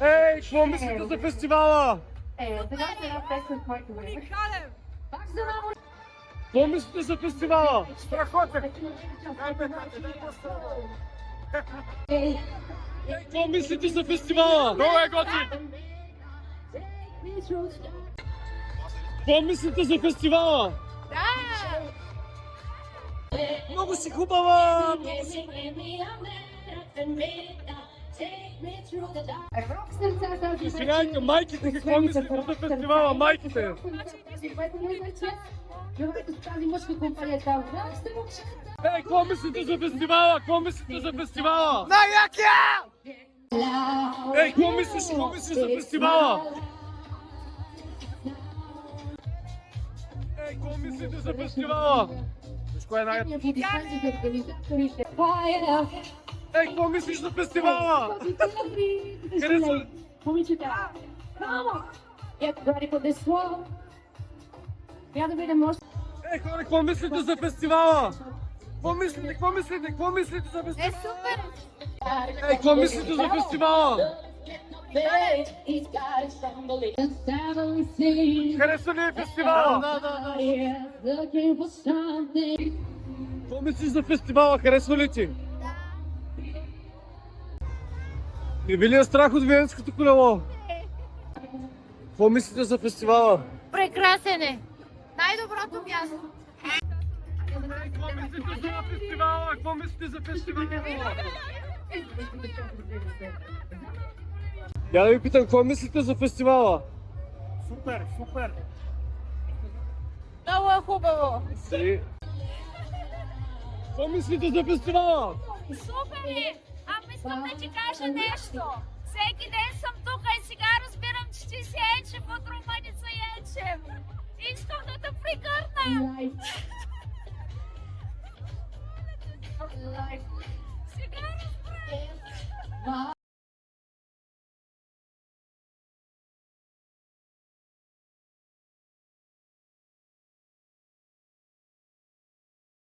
Ej, pomyśl do festiwala! Pomyśl do festiwala! Ej, pomyśl do festiwala! Gołek oczy! Pomyśl do festiwala! Много си хубава! Извинявайте, майките какво мислите за фестивала? Майките! Ей, какво мислите за фестивала? Какво мислите за фестивала? Най-якия! Ей, какво мислиш за фестивала? Ей, какво мислите за фестивала? Виж кое е Ей, какво мислиш за фестивала? Харесва ли? Ей, хора, какво мислите за фестивала? Какво мислите за фестивала? Е супер! Ей, какво мислите за фестивала? Харесва ли фестивала? Да. Какво мислиш за фестивала? Харесва ли ти? Не ви ли е страх от Виенското колело? Какво мислите за фестивала? Прекрасен е! Най-доброто място! Какво мислите за фестивала? Какво мислите за фестивала? Я да ви питам, какво мислите за фестивала? Супер! Много е хубаво! Какво мислите за фестивала? Супер е! Искам да ти кажа нещо! Всеки ден съм тук и сега разбирам, че ти си Енчев от Румъница Енчев! Искам да те прегърна!